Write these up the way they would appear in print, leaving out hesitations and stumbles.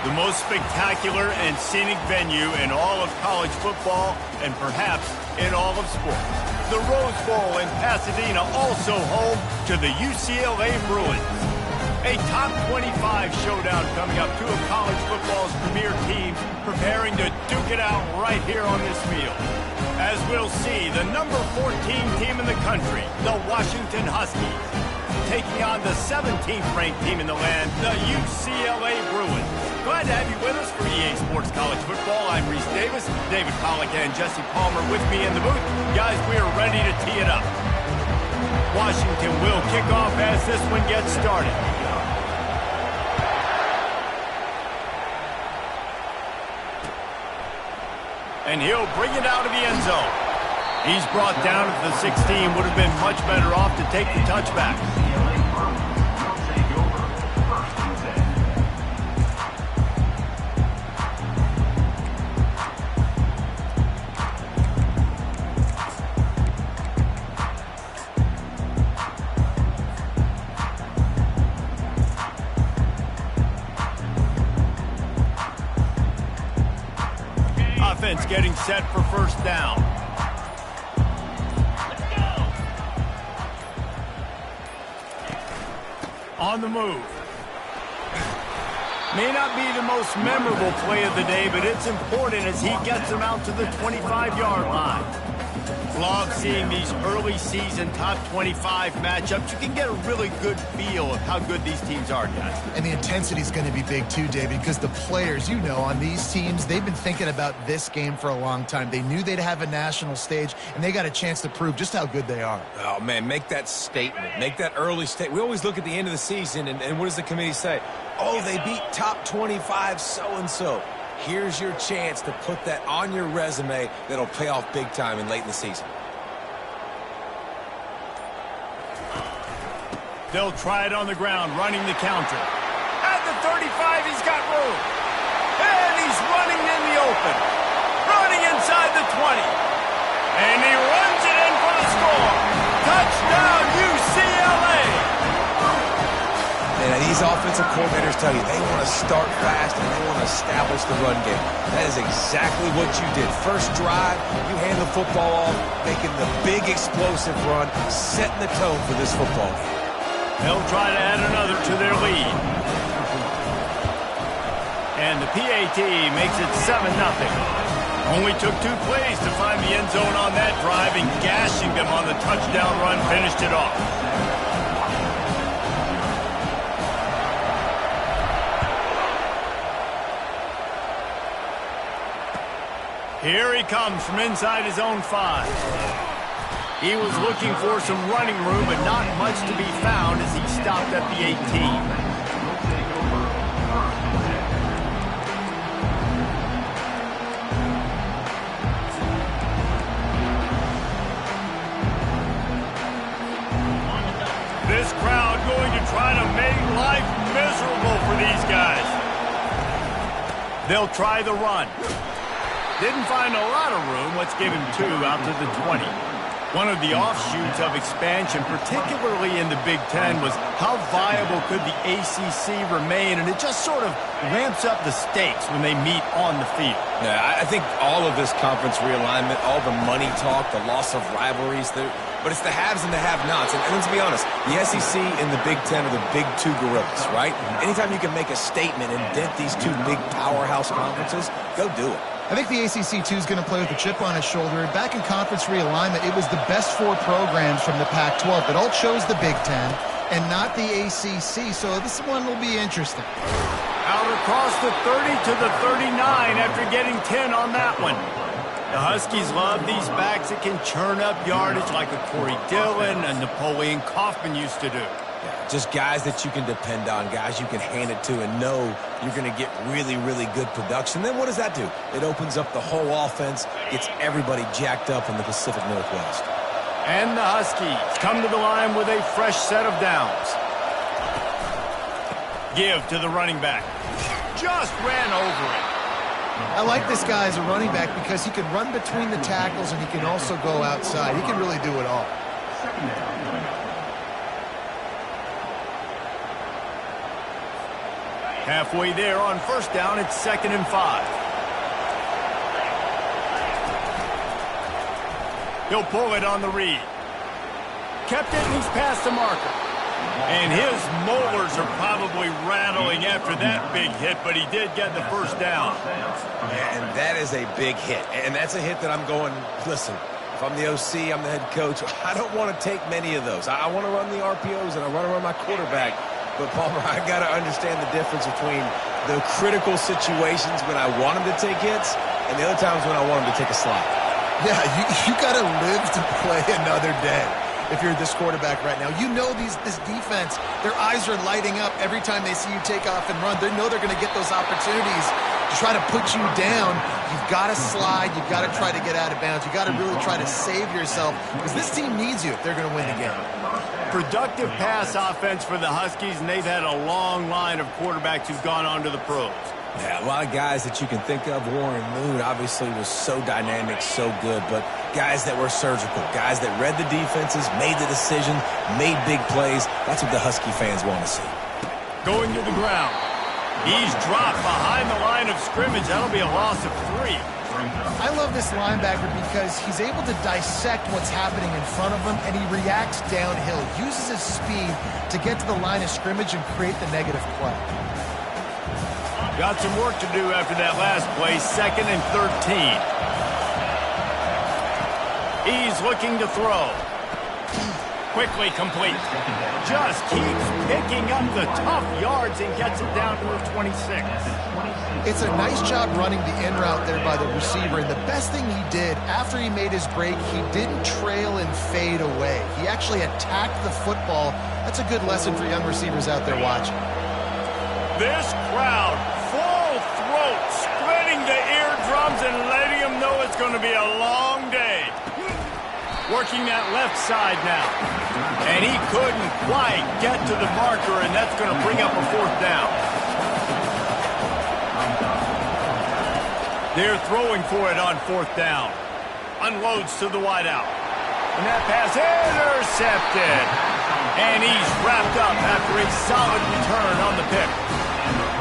The most spectacular and scenic venue in all of college football and perhaps in all of sports. The Rose Bowl in Pasadena, also home to the UCLA Bruins. A top 25 showdown coming up. Two of college football's premier teams preparing to duke it out right here on this field. As we'll see, the number 14 team in the country, the Washington Huskies, taking on the 17th ranked team in the land, the UCLA Bruins. Glad to have you with us for EA Sports College Football. I'm Reese Davis, David Pollack and Jesse Palmer with me in the booth. Guys, we are ready to tee it up. Washington will kick off as this one gets started. And he'll bring it out of the end zone. He's brought down at the 16. Would have been much better off to take the touchback. Offense getting set for first down. On the move. May not be the most memorable play of the day, but it's important as he gets them out to the 25-yard line. Love seeing these early season top 25 matchups. You can get a really good feel of how good these teams are, guys. And the intensity is going to be big too, David, because the players, you know, on these teams, they've been thinking about this game for a long time. They knew they'd have a national stage, and they got a chance to prove just how good they are. Oh, man, make that statement. Make that early statement. We always look at the end of the season, and what does the committee say? Oh, they beat top 25 so-and-so. Here's your chance to put that on your resume that'll pay off big time and late in the season. They'll try it on the ground, running the counter. At the 35, he's got room. And he's running in the open. Running inside the 20. And he runs it in for the score. Touchdown, UCLA! And these offensive coordinators tell you they want to start fast and they want to establish the run game. That is exactly what you did. First drive, you hand the football off, making the big explosive run, setting the tone for this football game. They'll try to add another to their lead. And the PAT makes it 7-0. Only took 2 plays to find the end zone on that drive, and gashing them on the touchdown run finished it off. Here he comes from inside his own 5. He was looking for some running room, but not much to be found as he stopped at the 18. This crowd going to try to make life miserable for these guys. They'll try the run. Didn't find a lot of room. Let's give him 2 out to the 20. One of the offshoots of expansion, particularly in the Big Ten, was how viable could the ACC remain, and it just sort of ramps up the stakes when they meet on the field. Yeah, I think all of this conference realignment, all the money talk, the loss of rivalries, but it's the haves and the have-nots. And let's be honest, the SEC and the Big Ten are the big 2 gorillas, right? Anytime you can make a statement and dent these 2 big powerhouse conferences, go do it. I think the ACC, too, is going to play with a chip on his shoulder. Back in conference realignment, it was the best 4 programs from the Pac-12 that all chose the Big Ten and not the ACC, so this one will be interesting. Out across the 30 to the 39 after getting 10 on that one. The Huskies love these backs that can churn up yardage like a Corey Dillon and Napoleon Kaufman used to do. Yeah, just guys that you can depend on, guys you can hand it to and know you're going to get really, really good production. Then what does that do? It opens up the whole offense, gets everybody jacked up in the Pacific Northwest. And the Huskies come to the line with a fresh set of downs. Give to the running back. Just ran over it. I like this guy as a running back because he can run between the tackles and he can also go outside. He can really do it all. Halfway there on first down, it's 2nd and 5. He'll pull it on the read. Kept it, and he's past the marker. And his molars are probably rattling after that big hit, but he did get the first down. And that is a big hit. And that's a hit that I'm going, listen, if I'm the OC, I'm the head coach, I don't want to take many of those. I want to run the RPOs, and I want to run my quarterback. But, Palmer, I got to understand the difference between the critical situations when I want him to take hits and the other times when I want him to take a slide. Yeah, you got to live to play another day. If you're this quarterback right now, you know this defense, their eyes are lighting up every time they see you take off and run. They know they're going to get those opportunities to try to put you down. You've got to slide. You've got to try to get out of bounds. You've got to really try to save yourself because this team needs you if they're going to win the game. Productive pass offense for the Huskies, and they've had a long line of quarterbacks who've gone on to the pros. Yeah, a lot of guys that you can think of. Warren Moon obviously was so dynamic, so good, but guys that were surgical, guys that read the defenses, made the decision, made big plays. That's what the Husky fans want to see. Going to the ground. He's dropped behind the line of scrimmage. That'll be a loss of 3. I love this linebacker because he's able to dissect what's happening in front of him, and he reacts downhill, uses his speed to get to the line of scrimmage and create the negative play. Got some work to do after that last play, 2nd and 13. He's looking to throw. Quickly complete. Just keeps picking up the tough yards and gets it down to the 26. It's a nice job running the in route there by the receiver, and the best thing he did after he made his break, he didn't trail and fade away. He actually attacked the football. That's a good lesson for young receivers out there watching. This crowd, full throat, splitting the eardrums and letting them know it's going to be a long day. Working that left side now. And he couldn't quite get to the marker, and that's going to bring up a 4th down. They're throwing for it on 4th down. Unloads to the wideout. And that pass intercepted. And he's wrapped up after a solid return on the pick.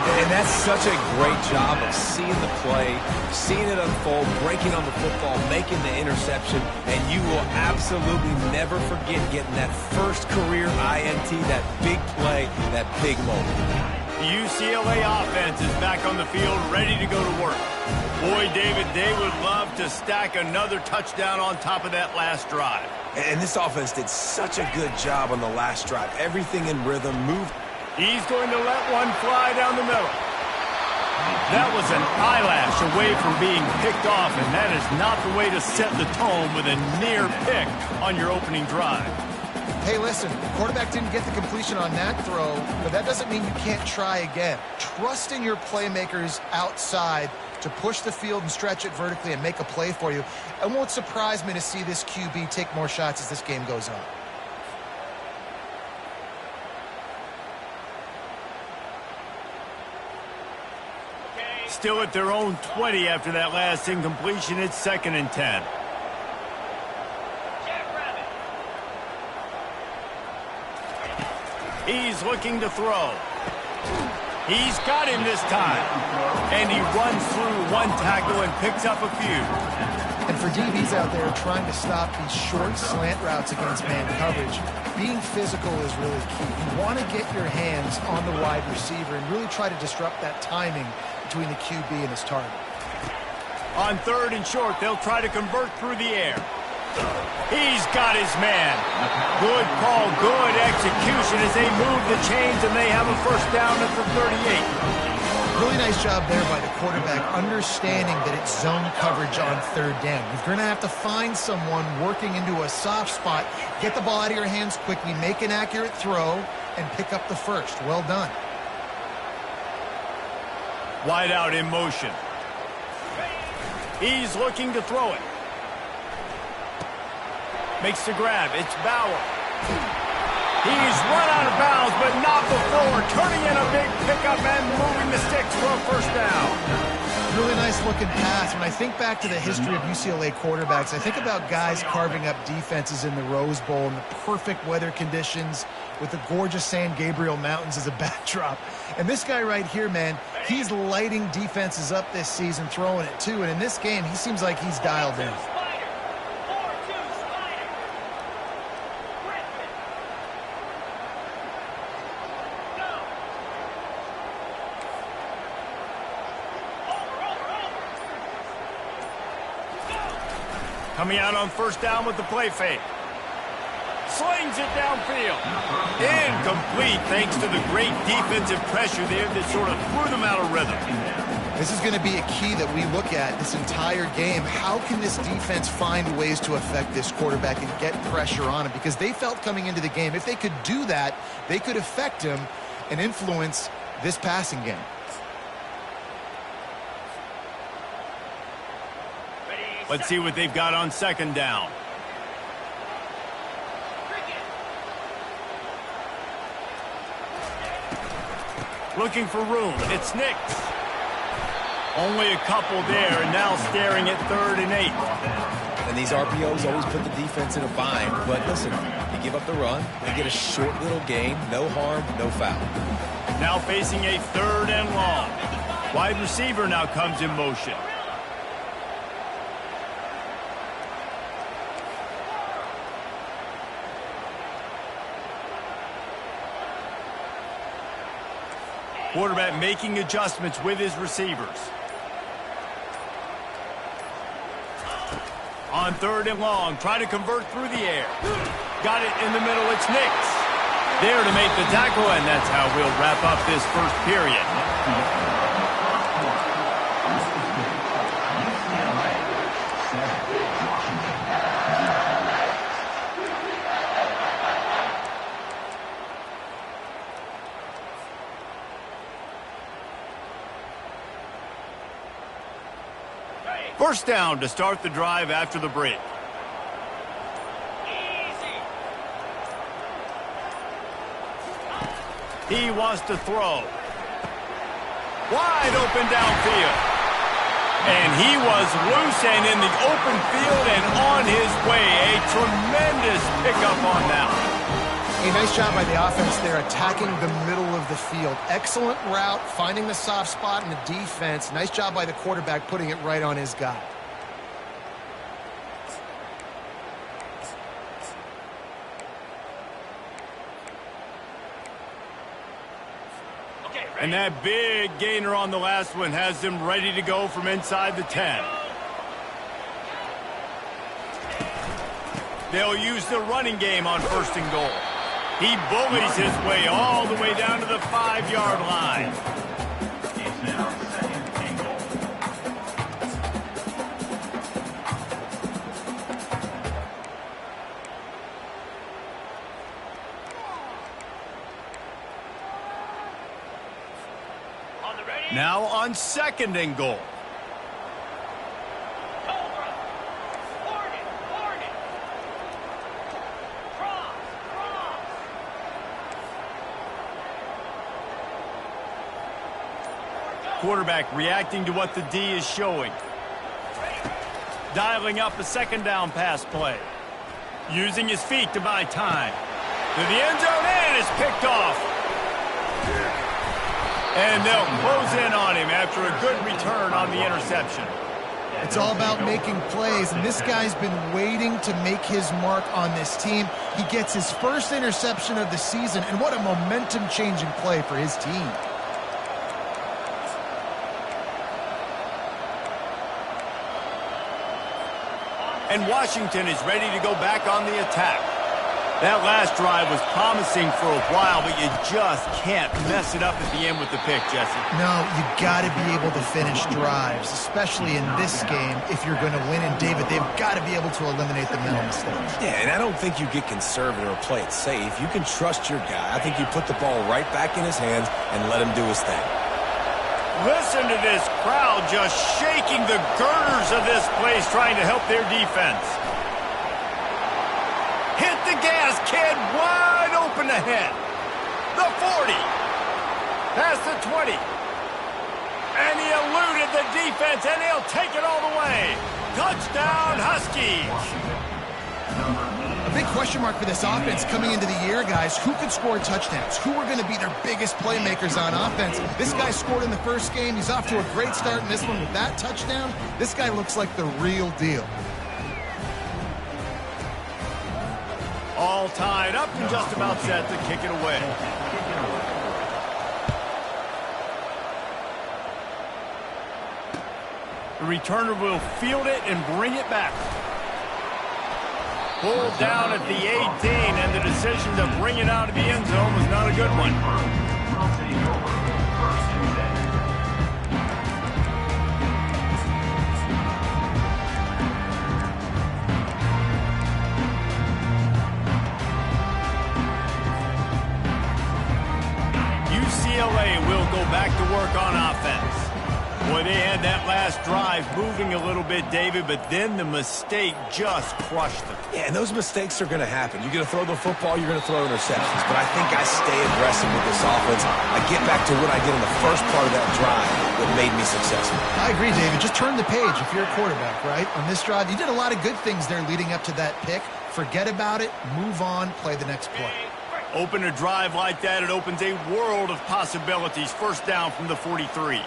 And that's such a great job of seeing the play, seeing it unfold, breaking on the football, making the interception, and you will absolutely never forget getting that first career INT, that big play, that big moment. The UCLA offense is back on the field, ready to go to work. Boy, David, they would love to stack another touchdown on top of that last drive. And this offense did such a good job on the last drive. Everything in rhythm, moved. He's going to let one fly down the middle. That was an eyelash away from being picked off, and that is not the way to set the tone with a near pick on your opening drive. Hey, listen, the quarterback didn't get the completion on that throw, but that doesn't mean you can't try again. Trust in your playmakers outside to push the field and stretch it vertically and make a play for you. It won't surprise me to see this QB take more shots as this game goes on. Still at their own 20 after that last incompletion. It's 2nd and 10. He's looking to throw. He's got him this time. And he runs through one tackle and picks up a few. And for DBs out there trying to stop these short slant routes against man coverage, being physical is really key. You want to get your hands on the wide receiver and really try to disrupt that timing between the QB and his target. On 3rd and short, they'll try to convert through the air. He's got his man. Good call, good execution as they move the chains, and they have a first down at the 38. Really nice job there by the quarterback, understanding that it's zone coverage on 3rd down. You're going to have to find someone working into a soft spot, get the ball out of your hands quickly, make an accurate throw, and pick up the first. Well done. Wide out in motion. He's looking to throw it. Makes the grab. It's Bauer. He's run out of bounds, but not before. Turning in a big pickup and moving the sticks for a first down. Really nice looking pass. When I think back to the history of UCLA quarterbacks, I think about guys carving up defenses in the Rose Bowl in the perfect weather conditions with the gorgeous San Gabriel Mountains as a backdrop. And this guy right here, man, he's lighting defenses up this season, throwing it too. And in this game, he seems like he's dialed in. Coming out on first down with the play fake. Slings it downfield. Incomplete thanks to the great defensive pressure there that sort of threw them out of rhythm. This is going to be a key that we look at this entire game. How can this defense find ways to affect this quarterback and get pressure on him? Because they felt coming into the game, if they could do that, they could affect him and influence this passing game. Let's see what they've got on second down. Looking for room. It's Nix. Only a couple there, and now staring at 3rd and 8. And these RPOs always put the defense in a bind. But listen, you give up the run, they get a short little gain, no harm, no foul. Now facing a 3rd and long. Wide receiver now comes in motion. Quarterback making adjustments with his receivers. On 3rd and long, trying to convert through the air. Got it in the middle, it's Nix. There to make the tackle, and that's how we'll wrap up this first period. First down to start the drive after the break. He wants to throw. Wide open downfield. And he was loose and in the open field and on his way. A tremendous pickup on that one. A nice job by the offense there, attacking the middle of the field. Excellent route, finding the soft spot in the defense. Nice job by the quarterback putting it right on his guy. And that big gainer on the last one has them ready to go from inside the 10. They'll use the running game on 1st and goal. He bullies his way all the way down to the 5-yard line. Now on 2nd and goal. Quarterback reacting to what the D is showing. Dialing up a 2nd down pass play. Using his feet to buy time. To the end zone, and it's picked off. And they'll close in on him after a good return on the interception. It's all about making plays, and this guy's been waiting to make his mark on this team. He gets his first interception of the season, and what a momentum-changing play for his team. And Washington is ready to go back on the attack. That last drive was promising for a while, but you just can't mess it up at the end with the pick, Jesse. No, you got to be able to finish drives, especially in this game if you're going to win. And, David, they've got to be able to eliminate the mental mistakes. Yeah, and I don't think you get conservative or play it safe. You can trust your guy. I think you put the ball right back in his hands and let him do his thing. Listen to this crowd just shaking the girders of this place trying to help their defense. Hit the gas, kid. Wide open ahead. The 40. Past the 20. And he eluded the defense, and he'll take it all the way. Touchdown, Huskies. A big question mark for this offense coming into the year, guys. Who could score touchdowns? Who are going to be their biggest playmakers on offense? This guy scored in the first game. He's off to a great start in this one with that touchdown. This guy looks like the real deal. All tied up and just about set to kick it away. The returner will field it and bring it back. Pulled down at the 18, and the decision to bring it out of the end zone was not a good one. UCLA will go back to work on offense. Boy, they had that last drive moving a little bit, David, but then the mistake just crushed them. Yeah, and those mistakes are going to happen. You're going to throw the football, you're going to throw interceptions. But I think I stay aggressive with this offense. I get back to what I did in the first part of that drive that made me successful. I agree, David. Just turn the page if you're a quarterback, right? On this drive, you did a lot of good things there leading up to that pick. Forget about it, move on, play the next play. Open a drive like that, it opens a world of possibilities. First down from the 43.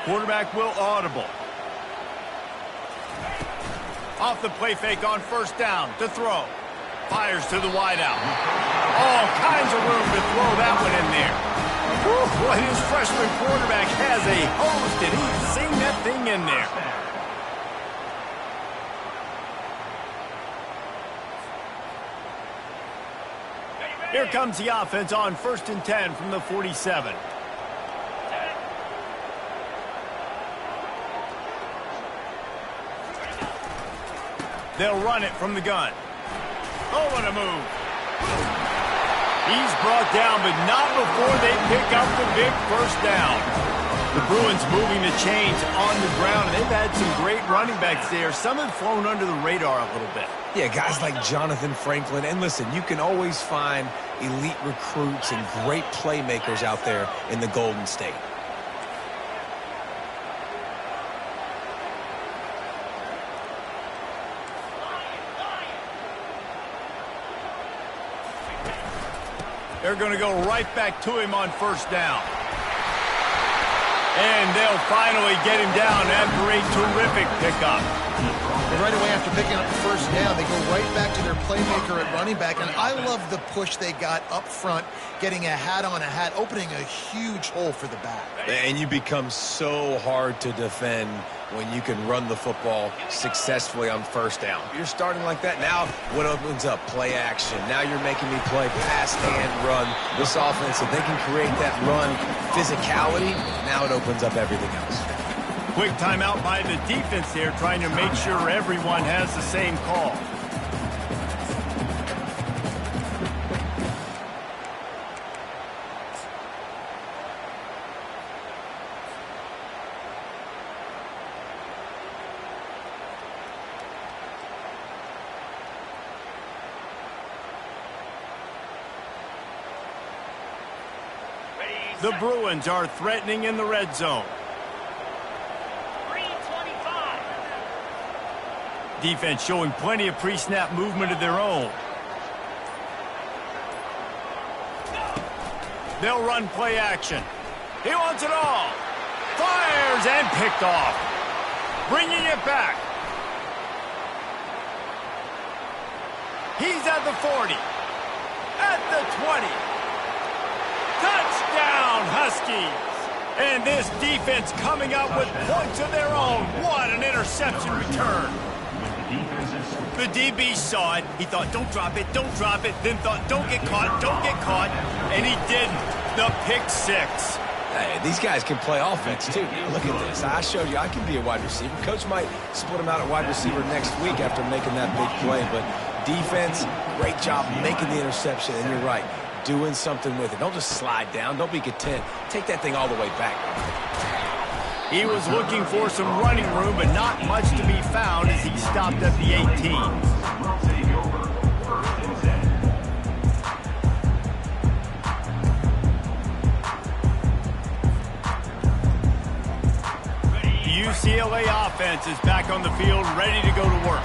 Quarterback will audible. Off the play fake on first down to throw. Fires to the wideout. All kinds of room to throw that one in there. Whew, boy, his freshman quarterback has a host, and he's seen that thing in there. Here comes the offense on 1st and 10 from the 47. They'll run it from the gun. Oh, what a move. He's brought down, but not before they pick up the big first down. The Bruins moving the chains on the ground. They've had some great running backs there. Some have flown under the radar a little bit. Yeah, guys like Jonathan Franklin. And listen, you can always find elite recruits and great playmakers out there in the Golden State. They're going to go right back to him on first down. And they'll finally get him down after a terrific pickup. And right away after picking up the first down, they go right back to their playmaker at running back. And I love the push they got up front, getting a hat on a hat, opening a huge hole for the back. And you become so hard to defend when you can run the football successfully on first down. You're starting like that. Now what opens up? Play action. Now you're making me play pass and run. This offense, if they can create that run physicality, now it opens up everything else. Quick timeout by the defense there, trying to make sure everyone has the same call. The Bruins are threatening in the red zone. Defense showing plenty of pre-snap movement of their own. They'll run play action. He wants it all. Fires and picked off. Bringing it back. He's at the 40. At the 20. Touchdown, Huskies. And this defense coming up with points of their own. What an interception return. The DB saw it. He thought, don't drop it, don't drop it. Then thought, don't get caught, don't get caught. And he didn't. The pick six. Hey, these guys can play offense, too. Look at this. I showed you I can be a wide receiver. Coach might split him out at wide receiver next week after making that big play. But defense, great job making the interception. And you're right, doing something with it. Don't just slide down. Don't be content. Take that thing all the way back. He was looking for some running room, but not much to be found as he stopped at the 18. UCLA offense is back on the field, ready to go to work.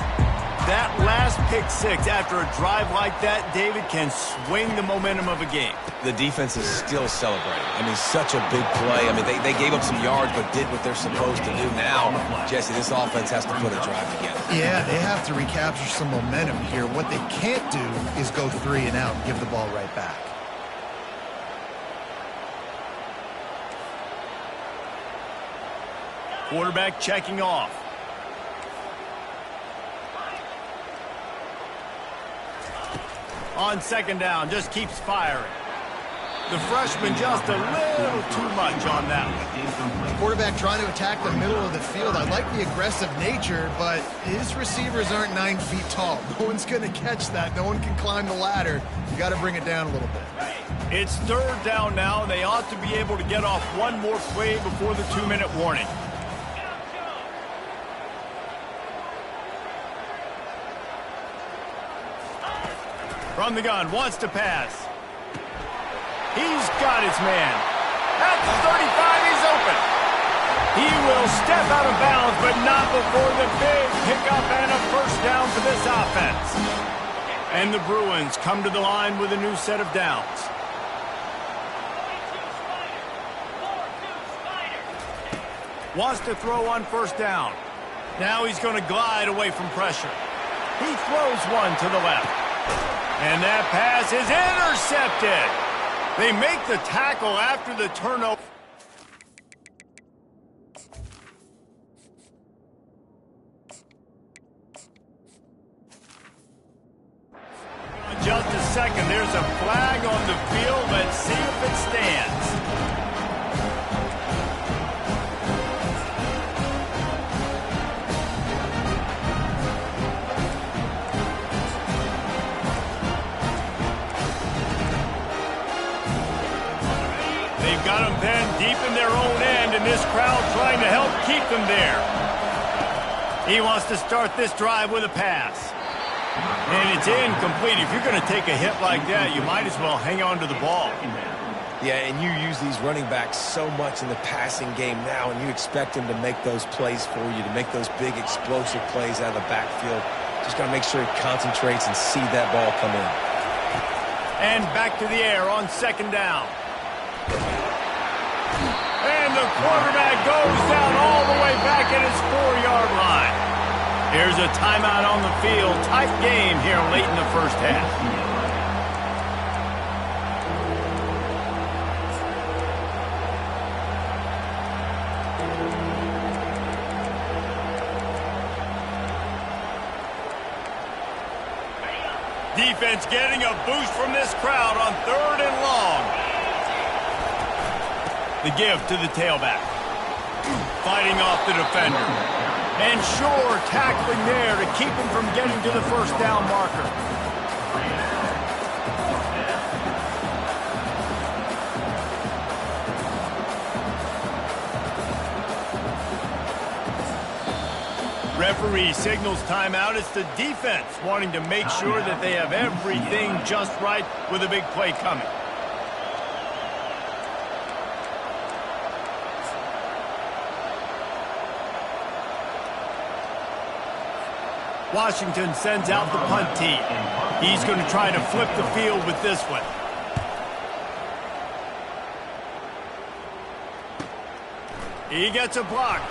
That last pick six after a drive like that, David, can swing the momentum of a game. The defense is still celebrating. I mean, such a big play. I mean, they gave up some yards but did what they're supposed to do. Now, Jesse, this offense has to put a drive together. Yeah, they have to recapture some momentum here. What they can't do is go 3 and out and give the ball right back. Quarterback checking off. On second down, just keeps firing. The freshman just a little too much on that one. Quarterback trying to attack the middle of the field. I like the aggressive nature, but his receivers aren't 9 feet tall. No one's going to catch that. No one can climb the ladder. You got to bring it down a little bit. It's third down now. They ought to be able to get off one more play before the 2-minute warning. From the gun, wants to pass. He's got his man. At the 35, he's open. He will step out of bounds, but not before the big pickup and a first down for this offense. And the Bruins come to the line with a new set of downs. Wants to throw on first down. Now he's going to glide away from pressure. He throws one to the left. And that pass is intercepted. They make the tackle after the turnover. In just a second, there's a flag on the field. Let's see if it stands. Got them then deep in their own end, and this crowd trying to help keep them there. He wants to start this drive with a pass. And it's incomplete. If you're going to take a hit like that, you might as well hang on to the ball. Yeah, and you use these running backs so much in the passing game now, and you expect them to make those plays for you, to make those big explosive plays out of the backfield. Just got to make sure he concentrates and see that ball come in. And back to the air on second down. And the quarterback goes down all the way back at his 4-yard line. Here's a timeout on the field. Tight game here late in the first half. Defense getting a boost from this crowd on 3rd and long. The give to the tailback. Fighting off the defender. And sure, tackling there to keep him from getting to the first down marker. Referee signals timeout. It's the defense wanting to make sure that they have everything just right with a big play coming. Washington sends out the punt team. He's going to try to flip the field with this one. He gets a block.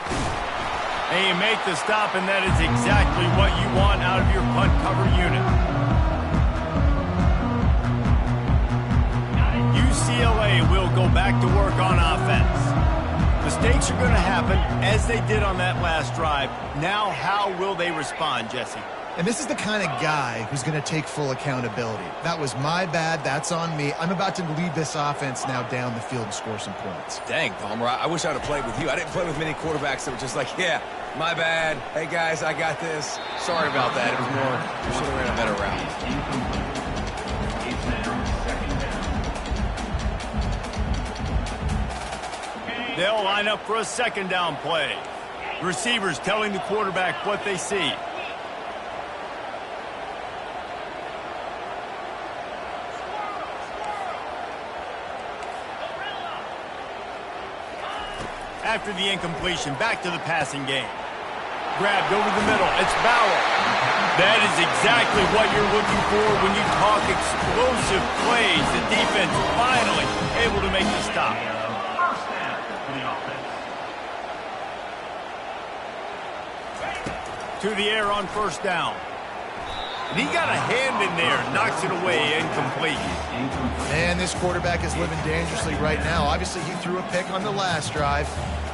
And you make the stop, and that is exactly what you want out of your punt cover unit. UCLA will go back to work on offense. Mistakes are going to happen, as they did on that last drive. Now, how will they respond, Jesse? And this is the kind of guy who's going to take full accountability. That was my bad. That's on me. I'm about to lead this offense now down the field and score some points. Dang, Palmer, I wish I'd have played with you. I didn't play with many quarterbacks that were just like, yeah, my bad. Hey, guys, I got this. Sorry about that. It was more, we should have ran a better route. They'll line up for a second down play. Receivers telling the quarterback what they see. after the incompletion. Back to the passing game. Grabbed over the middle. It's Bauer. That is exactly what you're looking for when you talk explosive plays. The defense finally able to make the stop. To the air on first down. And he got a hand in there, knocks it away, incomplete. Man, this quarterback is living dangerously right now. Obviously, he threw a pick on the last drive.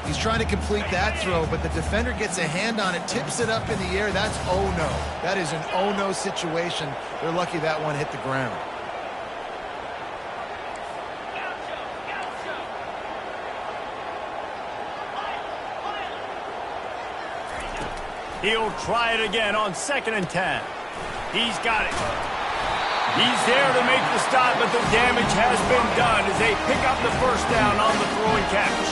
He's trying to complete that throw, but the defender gets a hand on it, tips it up in the air. That's oh-no. That is an oh-no situation. They're lucky that one hit the ground. He'll try it again on 2nd and 10. He's got it. He's there to make the stop, but the damage has been done as they pick up the first down on the throw and catch.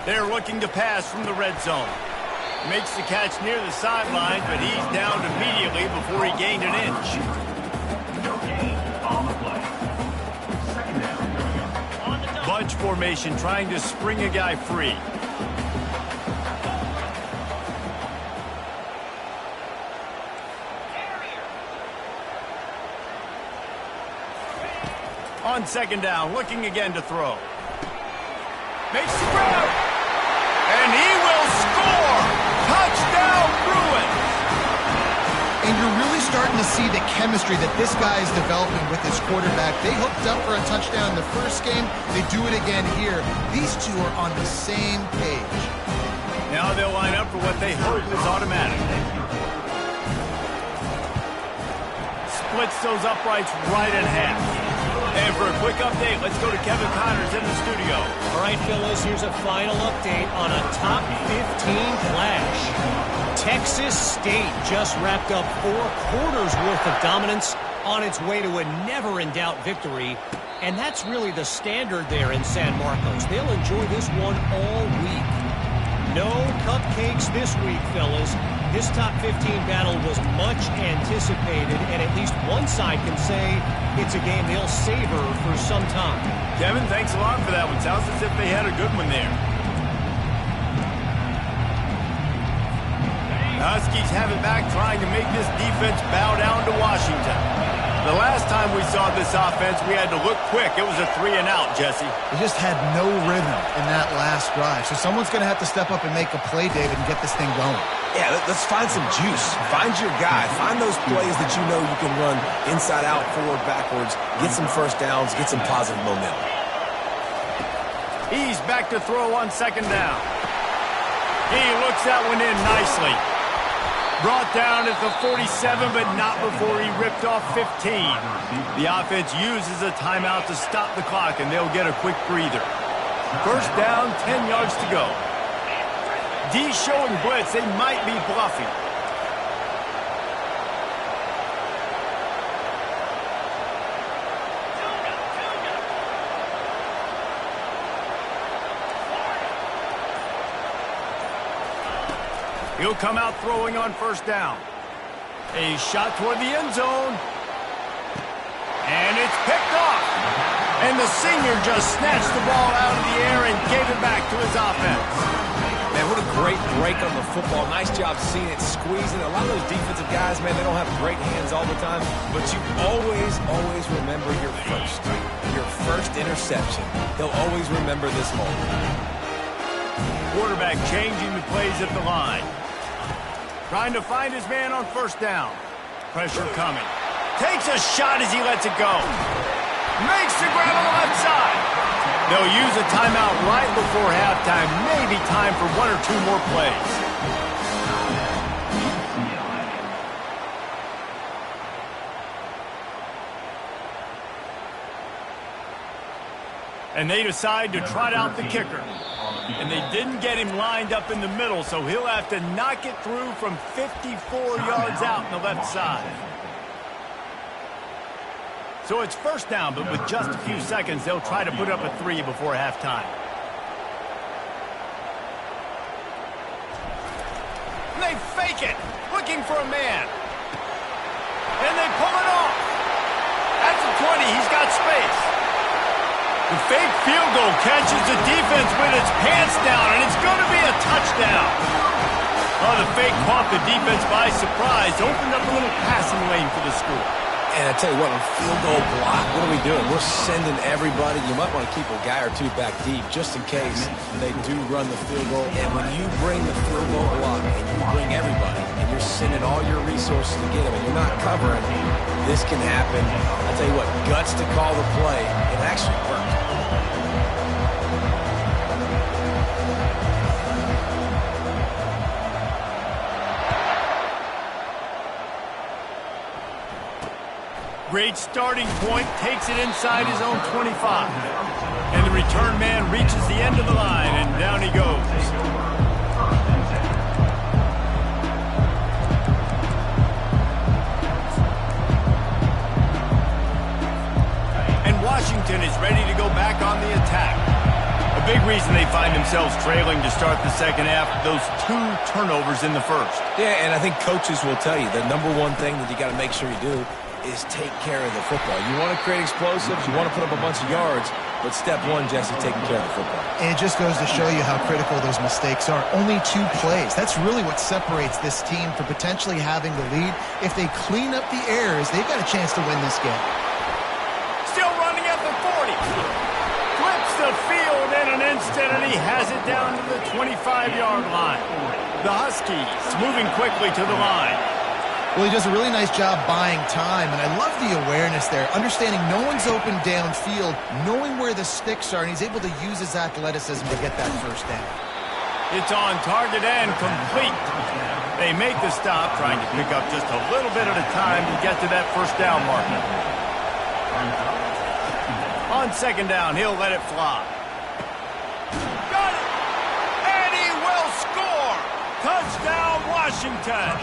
They're looking to pass from the red zone. Makes the catch near the sideline, but he's downed immediately before he gained an inch. Bunch formation trying to spring a guy free. On 2nd down, looking again to throw. Makes the grab. And he will score! Touchdown, Bruins! And you're really starting to see the chemistry that this guy is developing with his quarterback. They hooked up for a touchdown in the first game. They do it again here. These two are on the same page. Now they'll line up for what they hope is automatic. Splits those uprights right in half. And for a quick update, let's go to Kevin Connors in the studio. All right, fellas, here's a final update on a top 15 clash. Texas State just wrapped up 4 quarters worth of dominance on its way to a never-in-doubt victory. And that's really the standard there in San Marcos. They'll enjoy this one all week. No cupcakes this week, fellas. This top 15 battle was much anticipated, and at least one side can say it's a game they'll savor for some time. Kevin, thanks a lot for that one. Sounds as if they had a good one there. The Huskies have it back, trying to make this defense bow down to Washington. The last time we saw this offense, we had to look quick. It was a 3-and-out, Jesse. They just had no rhythm in that last drive. So someone's going to have to step up and make a play, David, and get this thing going. Yeah, let's find some juice. Find your guy. Find those plays that you know you can run inside out, forward, backwards, get some first downs, get some positive momentum. He's back to throw on 2nd down. He looks that one in nicely. Brought down at the 47, but not before he ripped off 15. The offense uses a timeout to stop the clock, and they'll get a quick breather. First down, 10 yards to go. D showing blitz. They might be bluffing. He'll come out throwing on first down. A shot toward the end zone. And it's picked off. And the senior just snatched the ball out of the air and gave it back to his offense. Man, what a great break on the football. Nice job seeing it, squeezing. A lot of those defensive guys, man, they don't have great hands all the time. But you always remember your first interception. They'll always remember this moment. Quarterback changing the plays at the line. Trying to find his man on first down. Pressure coming. Takes a shot as he lets it go. Makes the grab on the left side. They'll use a timeout right before halftime. Maybe time for 1 or 2 more plays. And they decide to trot out the kicker. And they didn't get him lined up in the middle, so he'll have to knock it through from 54 yards out on the left side. So it's first down, but with just a few seconds, they'll try to put up a 3 before halftime. And they fake it, looking for a man. And they pull it off. 20. He's got space. The fake field goal catches the defense with its pants down, and it's going to be a touchdown. Oh, the fake caught the defense by surprise, opened up a little passing lane for the score. And I tell you what, on field goal block, what are we doing? We're sending everybody. You might want to keep a guy or two back deep just in case they do run the field goal. And when you bring the field goal block and you bring everybody and you're sending all your resources to get them and you're not covering, this can happen. I tell you what, guts to call the play. It actually worked. Great starting point, takes it inside his own 25. And the return man reaches the end of the line, and down he goes. And Washington is ready to go back on the attack. A big reason they find themselves trailing to start the second half, those 2 turnovers in the first. Yeah, and I think coaches will tell you the number one thing that you got to make sure you do is take care of the football. You want to create explosives, you want to put up a bunch of yards, but step one, Jesse, taking care of the football. And it just goes to show you how critical those mistakes are. Only 2 plays. That's really what separates this team from potentially having the lead. If they clean up the errors, they've got a chance to win this game. Still running at the 40. Flips the field in an instant, and he has it down to the 25-yard line. The Huskies moving quickly to the line. Well, he does a really nice job buying time, and I love the awareness there, understanding no one's open downfield, knowing where the sticks are, and he's able to use his athleticism to get that first down. It's on target and complete. They make the stop, trying to pick up just a little bit at a time to get to that first down marker. On second down, he'll let it fly. Got it! And he will score! Touchdown, Washington!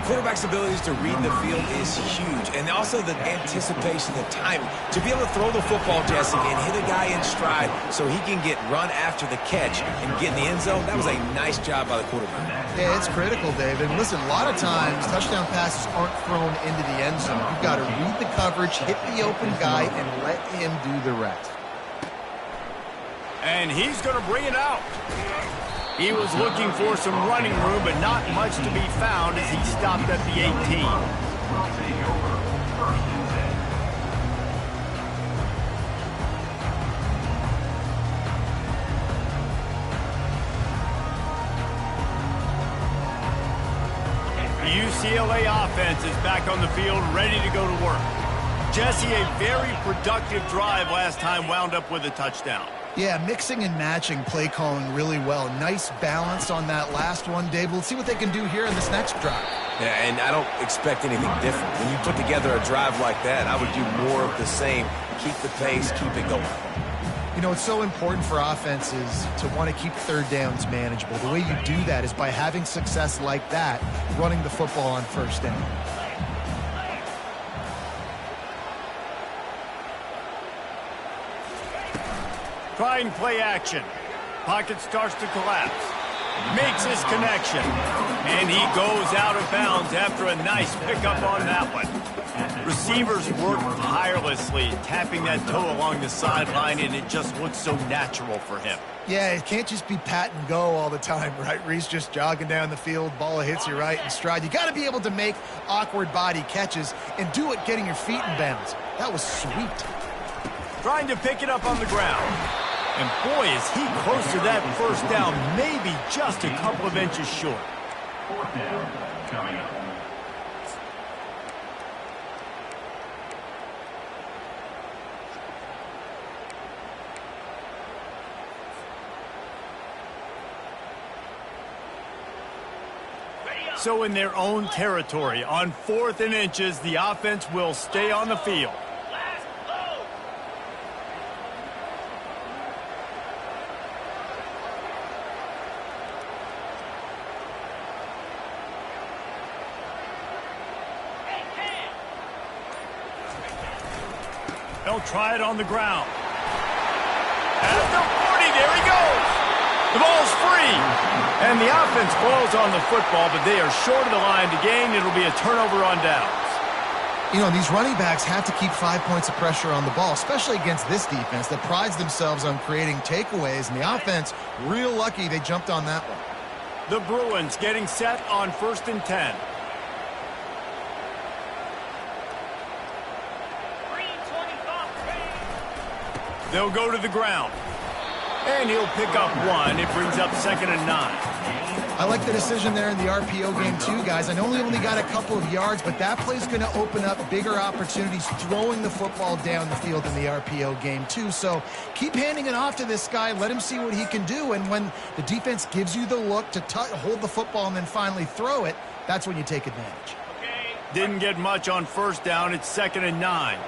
Quarterback's abilities to read the field is huge, and also the anticipation, the timing. To be able to throw the football, Jesse, and hit a guy in stride so he can get run after the catch and get in the end zone, that was a nice job by the quarterback. Yeah, it's critical, David. And listen, a lot of times, touchdown passes aren't thrown into the end zone. You've got to read the coverage, hit the open guy, and let him do the rest. And he's going to bring it out. He was looking for some running room, but not much to be found as he stopped at the 18. The UCLA offense is back on the field, ready to go to work. Jesse, a very productive drive last time, wound up with a touchdown. Yeah, mixing and matching play calling really well. Nice balance on that last one, Dave. We'll see what they can do here in this next drive. Yeah, and I don't expect anything different. When you put together a drive like that, I would do more of the same. Keep the pace, keep it going. You know, it's so important for offenses to want to keep third downs manageable. The way you do that is by having success like that, running the football on first down. Trying play action. Pocket starts to collapse. Makes his connection. And he goes out of bounds after a nice pickup on that one. Receivers work tirelessly, tapping that toe along the sideline, and it just looks so natural for him. Yeah, it can't just be pat and go all the time, right? Reese just jogging down the field, ball hits you right in stride. You got to be able to make awkward body catches and do it getting your feet in bounds. That was sweet. Trying to pick it up on the ground. And boy, is he close to that first down, maybe just a couple of inches short. Fourth down coming up. So in their own territory, on 4th and inches, the offense will stay on the field. They'll try it on the ground. At the 40, there he goes. The ball's free. And the offense blows on the football, but they are short of the line to gain. It'll be a turnover on downs. You know, these running backs have to keep 5 points of pressure on the ball, especially against this defense that prides themselves on creating takeaways, and the offense, real lucky they jumped on that one. The Bruins getting set on 1st and 10. They'll go to the ground. And he'll pick up 1. It brings up 2nd and 9. I like the decision there in the RPO game too, guys. I know he only got a couple of yards, but that play's going to open up bigger opportunities throwing the football down the field in the RPO game too. So keep handing it off to this guy. Let him see what he can do. And when the defense gives you the look to hold the football and then finally throw it, that's when you take advantage. Didn't get much on 1st down. It's 2nd and 9.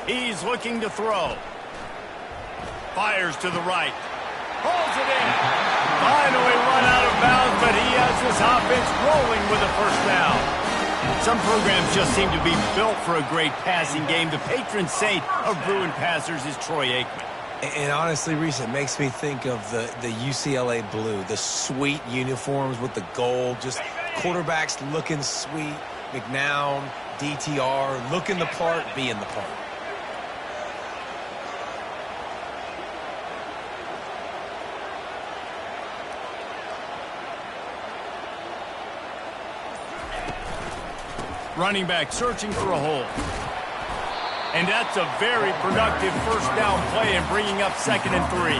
He's looking to throw. Fires to the right. Pulls it in. Finally run out of bounds, but he has this offense rolling with a 1st down. Some programs just seem to be built for a great passing game. The patron saint of Bruin passers is Troy Aikman. And honestly, Reese, it makes me think of the UCLA blue, the sweet uniforms with the gold, just quarterbacks looking sweet, McNown, DTR, looking the part, being the part. Running back searching for a hole. And that's a very productive 1st down play and bringing up 2nd and 3.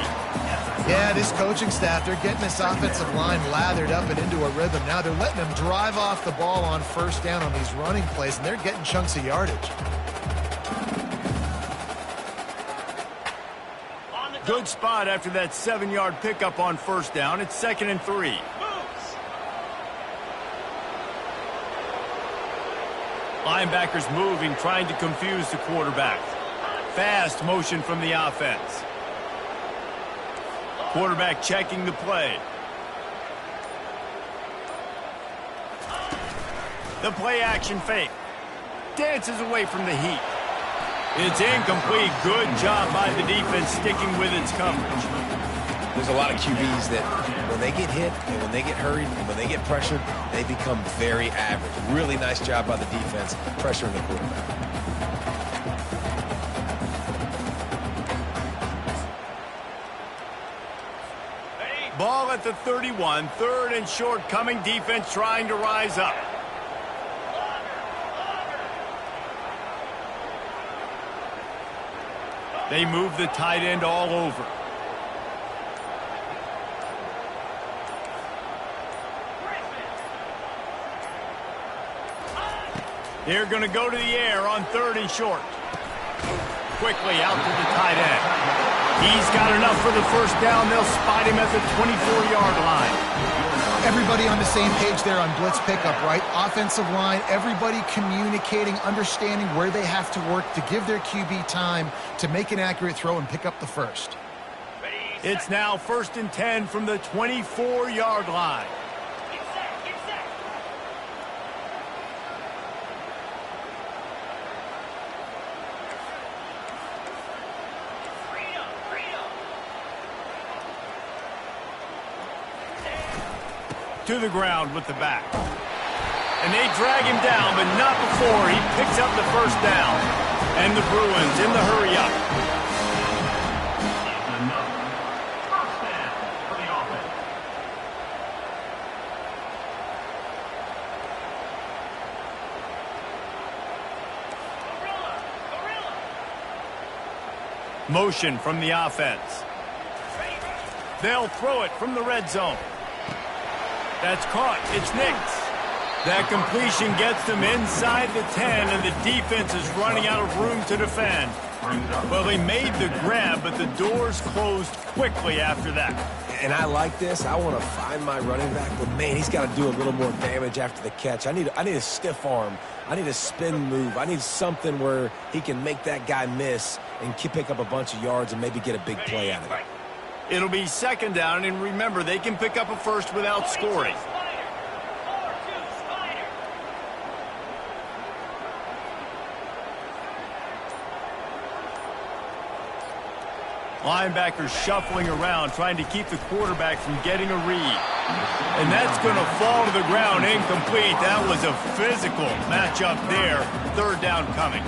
Yeah, this coaching staff, they're getting this offensive line lathered up and into a rhythm. Now they're letting them drive off the ball on 1st down on these running plays, and they're getting chunks of yardage. Good spot after that 7-yard pickup on 1st down. It's 2nd and 3. Linebackers moving, trying to confuse the quarterback. Fast motion from the offense. Quarterback checking the play. The play action fake. Dances away from the heat. It's incomplete. Good job by the defense sticking with its coverage. There's a lot of QBs that when they get hit and when they get hurried and when they get pressured, they become very average. Really nice job by the defense pressuring the quarterback. Ball at the 31, 3rd and short coming. Defense trying to rise up. They move the tight end all over. They're going to go to the air on 3rd and short. Quickly out to the tight end. He's got enough for the 1st down. They'll spot him at the 24-yard line. Everybody on the same page there on blitz pickup, right? Offensive line, everybody communicating, understanding where they have to work to give their QB time to make an accurate throw and pick up the 1st. It's now 1st and 10 from the 24-yard line. To the ground with the back. And they drag him down, but not before he picks up the 1st down. And the Bruins in the hurry up. Motion from the offense. They'll throw it from the red zone. That's caught. It's Nix. That completion gets them inside the 10, and the defense is running out of room to defend. Well, they made the grab, but the doors closed quickly after that. And I like this. I want to find my running back, but, man, he's got to do a little more damage after the catch. I need a stiff arm. I need a spin move. I need something where he can make that guy miss and pick up a bunch of yards and maybe get a big play out of it. It'll be 2nd down, and remember, they can pick up a 1st without scoring. Linebackers shuffling around, trying to keep the quarterback from getting a read. And that's going to fall to the ground incomplete. That was a physical matchup there. Third down coming.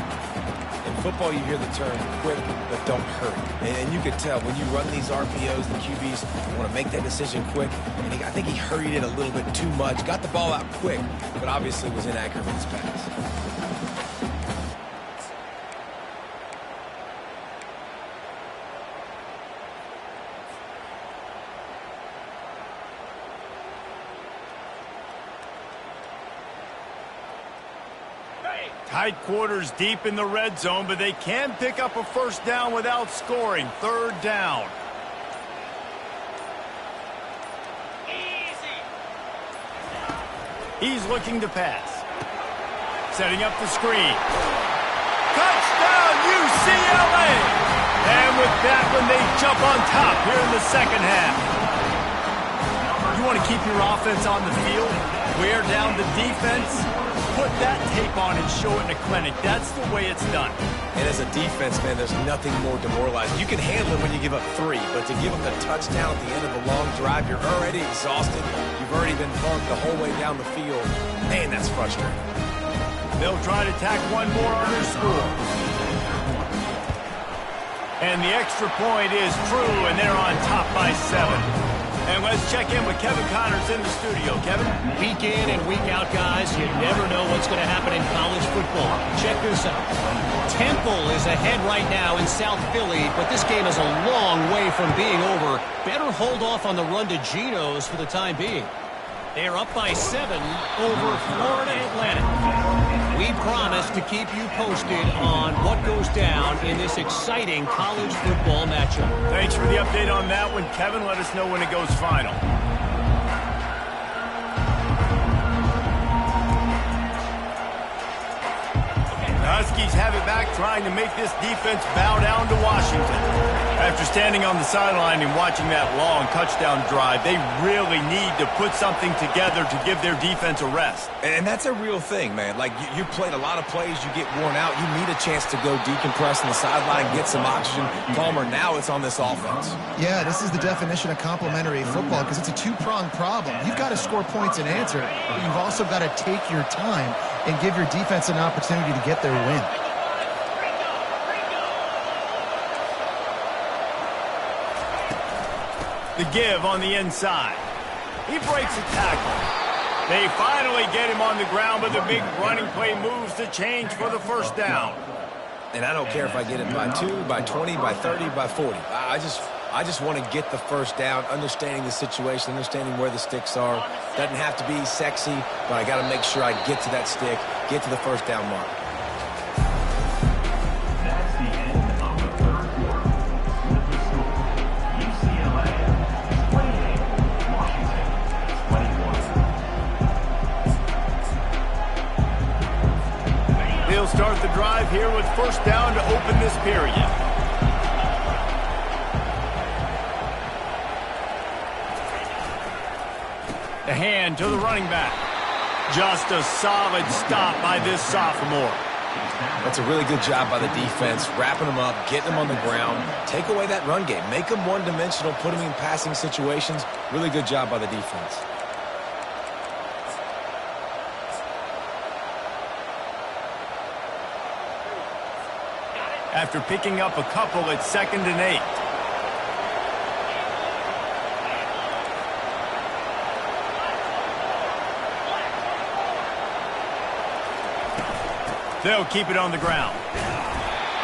In football, you hear the term quick, but don't hurry. And you can tell when you run these RPOs, the QBs want to make that decision quick. And I think he hurried it a little bit too much. Got the ball out quick, but obviously was inaccurate with his pass. Tight quarters deep in the red zone, but they can pick up a first down without scoring. Third down. Easy. He's looking to pass. Setting up the screen. Touchdown, UCLA! And with that one, they jump on top here in the second half. You want to keep your offense on the field, wear down the defense, put that tape on and show it in a clinic. That's the way it's done. And as a defense, man, there's nothing more demoralizing. You can handle it when you give up 3, but to give up the touchdown at the end of a long drive, you're already exhausted. You've already been bumped the whole way down the field. Man, that's frustrating. They'll try to tack one more on their score. And the extra point is true, and they're on top by 7. And let's check in with Kevin Connors in the studio. Kevin? Week in and week out, guys, you never know what's going to happen in college football. Check this out. Temple is ahead right now in South Philly, but this game is a long way from being over. Better hold off on the run to Geno's for the time being. They're up by 7 over Florida Atlantic. We promise to keep you posted on what goes down in this exciting college football matchup. Thanks for the update on that one, Kevin. Let us know when it goes final. The Huskies have it back, trying to make this defense bow down to Washington. After standing on the sideline and watching that long touchdown drive, they really need to put something together to give their defense a rest. And that's a real thing, man. Like, you played a lot of plays, you get worn out, you need a chance to go decompress on the sideline, get some oxygen. Palmer, now it's on this offense. Yeah, this is the definition of complementary football because it's a two-pronged problem. You've got to score points and answer, but you've also got to take your time and give your defense an opportunity to get their win. The give on the inside. He breaks a tackle. They finally get him on the ground, but the big running play moves the change for the first down. And I don't care if I get it by 2, by 20, by 30, by 40. I just want to get the first down, understanding the situation, understanding where the sticks are. Doesn't have to be sexy, but I got to make sure I get to that stick, get to the first down mark. That's the end of the third quarter. With the score, UCLA 28, Washington 21. They'll start the drive here with first down to open this period. The hand to the running back. Just a solid stop by this sophomore. That's a really good job by the defense, wrapping them up, getting them on the ground. Take away that run game. Make them one-dimensional, put them in passing situations. Really good job by the defense. After picking up a couple at 2nd and 8. They'll keep it on the ground.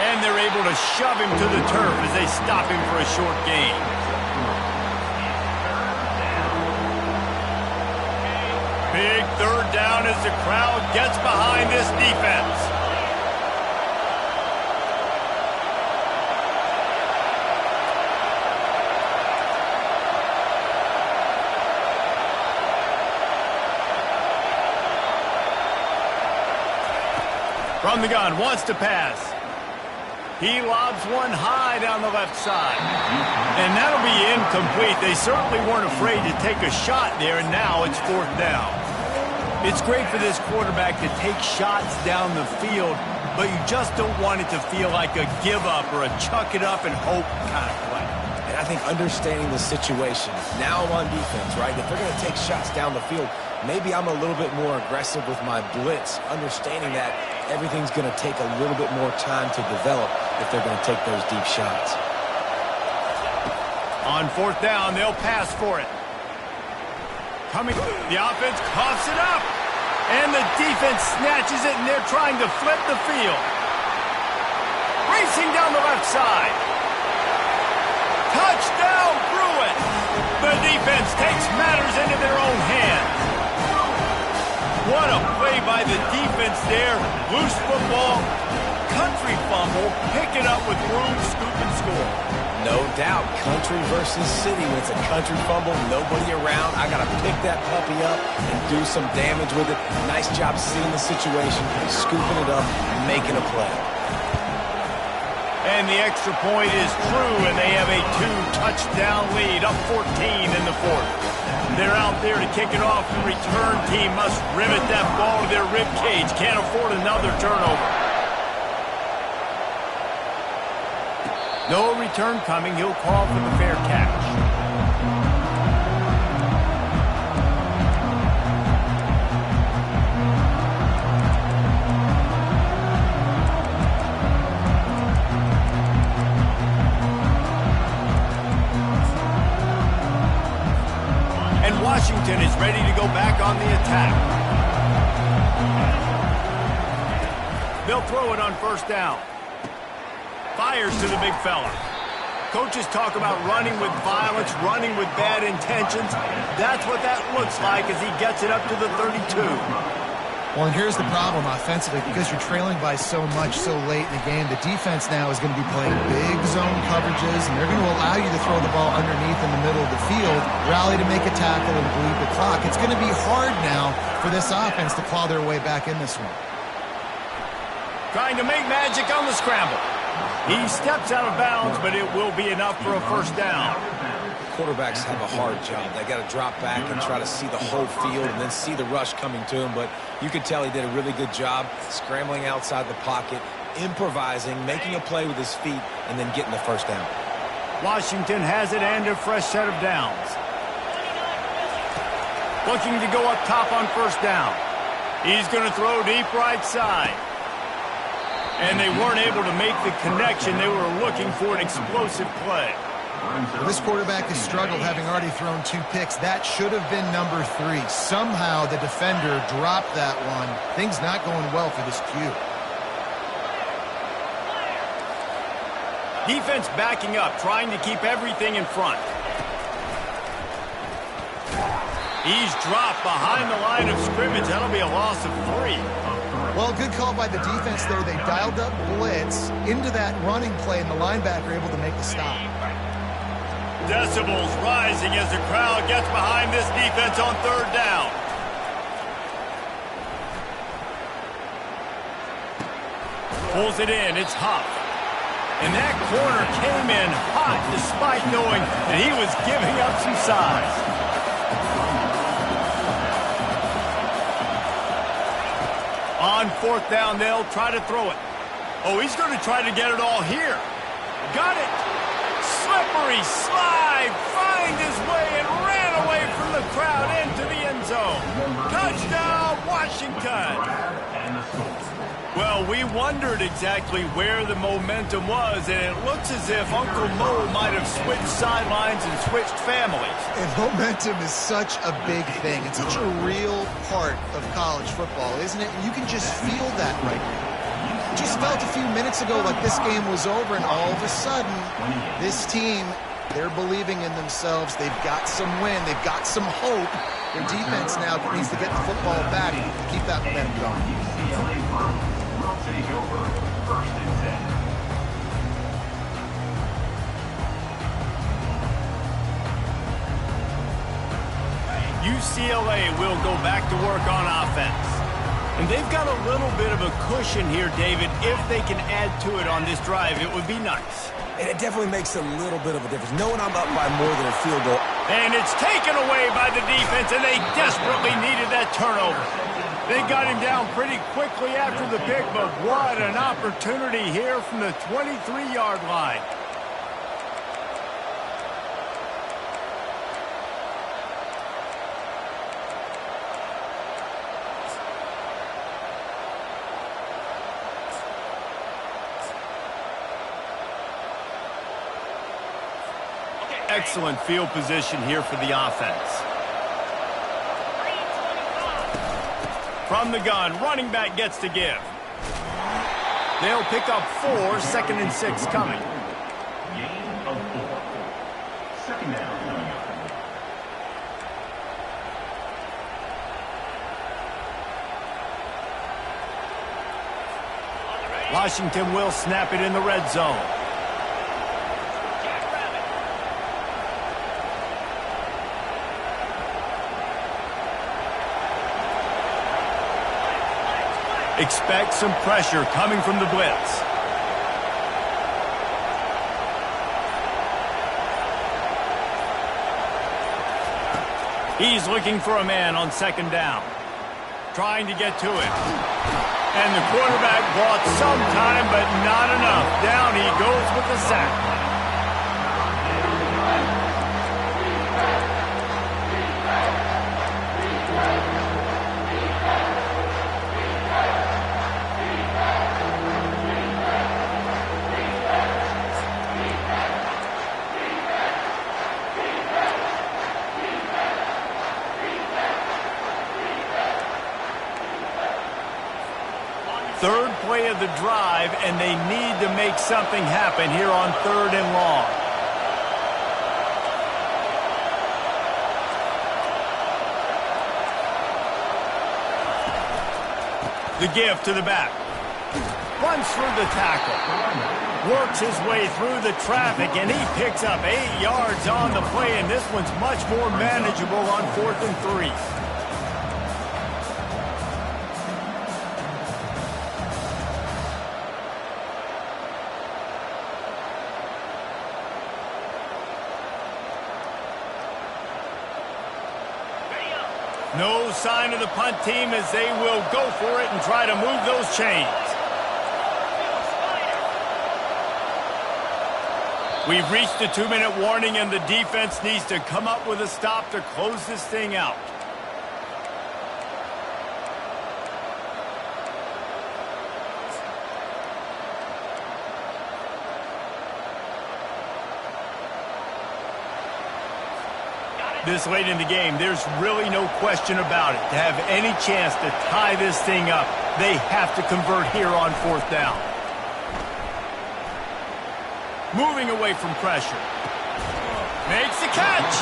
And they're able to shove him to the turf as they stop him for a short gain. Big third down as the crowd gets behind this defense. From the gun, wants to pass. He lobs one high down the left side. And that'll be incomplete. They certainly weren't afraid to take a shot there, and now it's 4th down. It's great for this quarterback to take shots down the field, but you just don't want it to feel like a give up or a chuck it up and hope kind of play. think understanding the situation. Now I'm on defense, right? If they're going to take shots down the field, maybe I'm a little bit more aggressive with my blitz, understanding that everything's going to take a little bit more time to develop if they're going to take those deep shots. On fourth down, they'll pass for it. The offense coughs it up. And the defense snatches it, and they're trying to flip the field. Racing down the left side. Touchdown, Bruins! The defense takes matters into their own hands. What a play by the defense there. Loose football, country fumble, pick it up with room, scoop, and score. No doubt, country versus city. When it's a country fumble, nobody around. I got to pick that puppy up and do some damage with it. Nice job seeing the situation, scooping it up, and making a play. And the extra point is true, and they have a 2-touchdown lead, up 14 in the fourth. They're out there to kick it off. The return team must rivet that ball to their rib cage. Can't afford another turnover. No return coming. He'll call for the fair catch. And Washington is ready to go back on the attack. They'll throw it on first down. Fires to the big fella. Coaches talk about running with violence, running with bad intentions. That's what that looks like as he gets it up to the 32. Well, and here's the problem offensively, because you're trailing by so much so late in the game. The defense now is going to be playing big zone coverages, and they're going to allow you to throw the ball underneath in the middle of the field, rally to make a tackle, and bleed the clock. It's going to be hard now for this offense to claw their way back in this one. Trying to make magic on the scramble. He steps out of bounds, but it will be enough for a first down. Quarterbacks have a hard job. They got to drop back and try to see the whole field and then see the rush coming to him. But you could tell he did a really good job scrambling outside the pocket, improvising, making a play with his feet, and then getting the first down. Washington has it and a fresh set of downs. Looking to go up top on first down. He's going to throw deep right side. And they weren't able to make the connection. They were looking for an explosive play. Well, this quarterback has struggled, having already thrown 2 picks. That should have been number 3. Somehow the defender dropped that one. Things not going well for this Q. Defense backing up, trying to keep everything in front. He's dropped behind the line of scrimmage. That'll be a loss of 3. Well, good call by the defense there. They dialed up blitz into that running play, and the linebacker able to make the stop. Decibels rising as the crowd gets behind this defense on third down. Pulls it in. It's Huff. And that corner came in hot despite knowing that he was giving up some size. On fourth down, they'll try to throw it. Oh, he's going to try to get it all here. Got it. Slippery slide. Find his way and ran away from the crowd into the end zone. Touchdown, Washington. Well, we wondered exactly where the momentum was, and it looks as if Uncle Mo might have switched sidelines and switched families. And momentum is such a big thing. It's such a real part of college football, isn't it? And you can just feel that right now. Just felt a few minutes ago like this game was over, and all of a sudden, this team, they're believing in themselves. They've got some win. They've got some hope. Their defense now needs to get the football back to keep that momentum going. Take over first and 10. UCLA will go back to work on offense. And they've got a little bit of a cushion here, David. If they can add to it on this drive, it would be nice. And it definitely makes a little bit of a difference. Knowing I'm up by more than a field goal. And it's taken away by the defense, and they desperately needed that turnover. They got him down pretty quickly after the pick, but what an opportunity here from the 23-yard line. Excellent field position here for the offense. From the gun, running back gets to give. They'll pick up 4, 2nd and 6 coming. Gain of 4. 2nd down coming up. Washington will snap it in the red zone. Expect some pressure coming from the blitz. He's looking for a man on 2nd down. Trying to get to it. And the quarterback bought some time, but not enough. Down he goes with the sack. Third play of the drive, and they need to make something happen here on 3rd and long. The give to the back. Runs through the tackle. Works his way through the traffic, and he picks up 8 yards on the play, and this one's much more manageable on 4th and 3. No sign of the punt team as they will go for it and try to move those chains. We've reached the 2-minute warning, and the defense needs to come up with a stop to close this thing out. This late in the game, there's really no question about it. To have any chance to tie this thing up, they have to convert here on 4th down. Moving away from pressure. Makes the catch.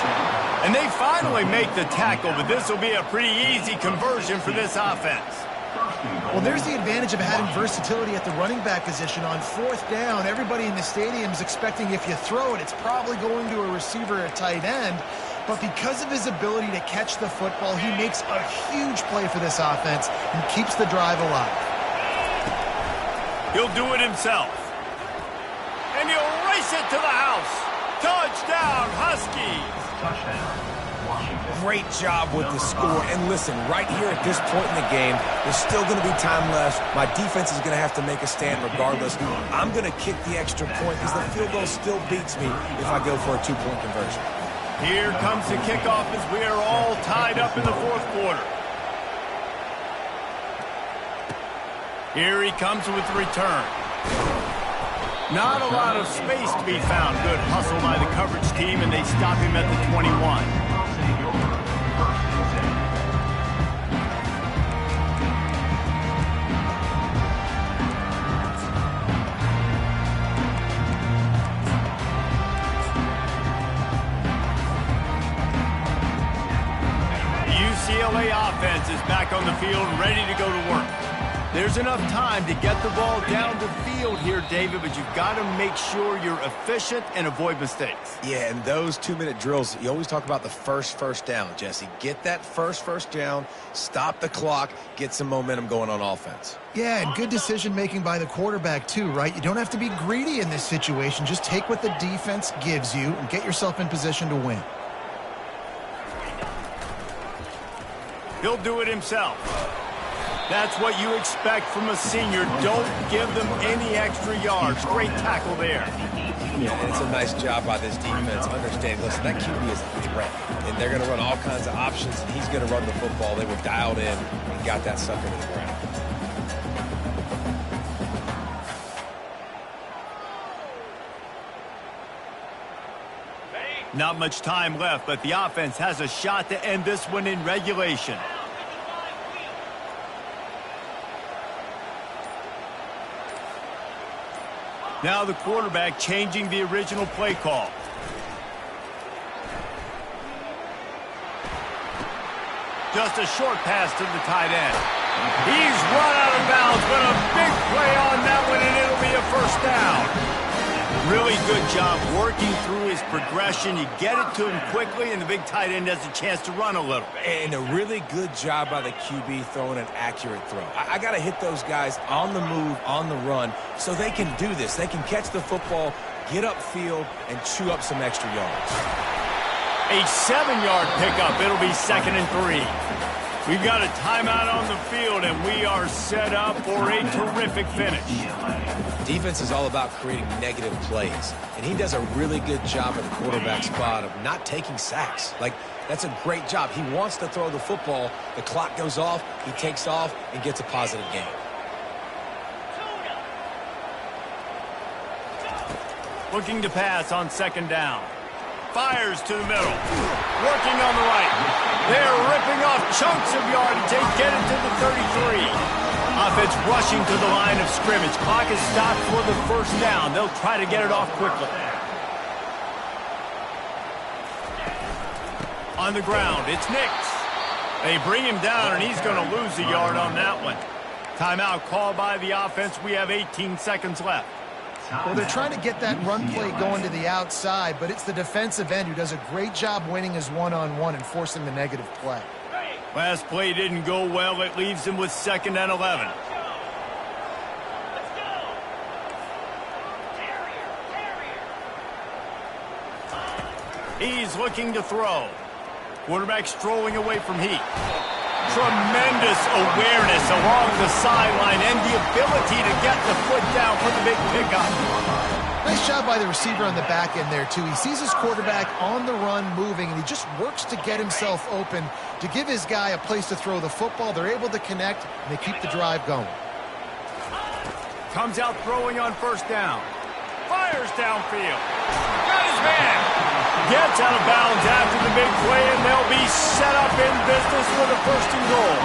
And they finally make the tackle, but this will be a pretty easy conversion for this offense. Well, there's the advantage of having versatility at the running back position. On 4th down, everybody in the stadium is expecting if you throw it, it's probably going to a receiver or a tight end. But because of his ability to catch the football, he makes a huge play for this offense and keeps the drive alive. He'll do it himself. And he'll race it to the house. Touchdown, Huskies. Touchdown. Washington. Great job with the score. And listen, right here at this point in the game, there's still going to be time left. My defense is going to have to make a stand regardless. I'm going to kick the extra point because the field goal still beats me if I go for a 2-point conversion. Here comes the kickoff as we are all tied up in the 4th quarter. Here he comes with the return. Not a lot of space to be found. Good hustle by the coverage team, and they stop him at the 21. UCLA offense is back on the field, ready to go to work. There's enough time to get the ball down the field here, David, but you've got to make sure you're efficient and avoid mistakes. Yeah, and those 2-minute drills, you always talk about the first down, Jesse. Get that first down, stop the clock, get some momentum going on offense. Yeah, and good decision-making by the quarterback, too, right? You don't have to be greedy in this situation. Just take what the defense gives you and get yourself in position to win. He'll do it himself. That's what you expect from a senior. Don't give them any extra yards. Great tackle there. Yeah, and it's a nice job by this defense. Understand, listen, that QB is a threat, and they're going to run all kinds of options, and he's going to run the football. They were dialed in and got that sucker to the ground. Ready? Not much time left, but the offense has a shot to end this one in regulation. Now the quarterback changing the original play call. Just a short pass to the tight end. He's run out of bounds, but a big play on that one, and it'll be a first down. Really good job working through his progression. You get it to him quickly, and the big tight end has a chance to run a little. And a really good job by the QB throwing an accurate throw. I got to hit those guys on the move, on the run, so they can do this. They can catch the football, get upfield, and chew up some extra yards. A 7-yard pickup. It'll be 2nd and 3. We've got a timeout on the field, and we are set up for a terrific finish. Defense is all about creating negative plays, and he does a really good job at the quarterback spot of not taking sacks. Like, that's a great job. He wants to throw the football. The clock goes off, he takes off, and gets a positive gain. Looking to pass on 2nd down. Fires to the middle. Working on the right. They're ripping off chunks of yardage. They get it to the 33. Offense rushing to the line of scrimmage. Clock is stopped for the first down. They'll try to get it off quickly. On the ground, it's Nix. They bring him down, and he's going to lose a yard on that one. Timeout called by the offense. We have 18 seconds left. Well, they're trying to get that run play going to the outside, but it's the defensive end who does a great job winning his one-on-one and forcing the negative play. Last play didn't go well. It leaves him with 2nd and 11. He's looking to throw. Quarterback strolling away from heat. Tremendous awareness along the sideline and the ability to get the foot down for the big pickup. Nice job by the receiver on the back end there, too. He sees his quarterback on the run moving, and he just works to get himself open to give his guy a place to throw the football. They're able to connect, and they keep the drive going. Comes out throwing on 1st down. Fires downfield. Got his man. Gets out of bounds after the big play, and they'll be set up in business for the 1st and goal.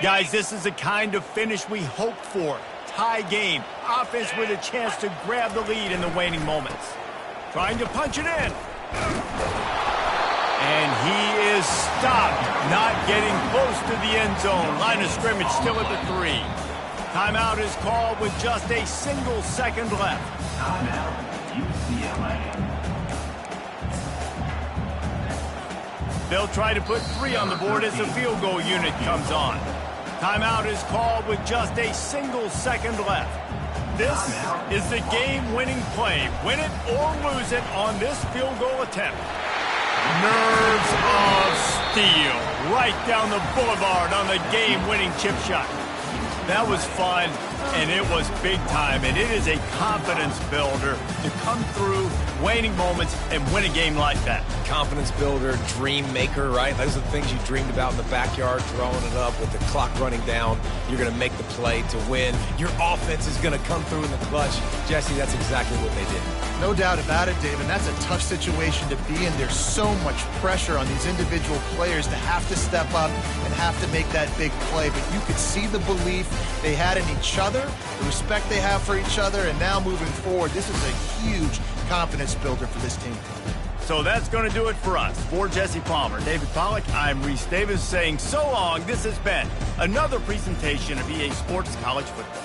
Guys, this is the kind of finish we hope for. Tie game. Offense with a chance to grab the lead in the waning moments. Trying to punch it in. And he is stopped. Not getting close to the end zone. Line of scrimmage still at the 3. Timeout is called with just a single second left. Timeout, UCLA. They'll try to put 3 on the board as the field goal unit comes on. Timeout is called with just a single second left. This is the game-winning play. Win it or lose it on this field goal attempt. Nerves of steel. Right down the boulevard on the game-winning chip shot. That was fun, and it was big time, and it is a confidence builder to come through waning moments and win a game like that. Confidence builder, dream maker, right? Those are the things you dreamed about in the backyard, throwing it up with the clock running down. You're going to make the play to win. Your offense is going to come through in the clutch. Jesse, that's exactly what they did. No doubt about it, David. That's a tough situation to be in. There's so much pressure on these individual players to have to step up and have to make that big play. But you could see the belief they had in each other, the respect they have for each other, and now moving forward, this is a huge confidence builder for this team. So that's going to do it for us. For Jesse Palmer, David Pollack, I'm Reese Davis saying so long. This has been another presentation of EA Sports College Football.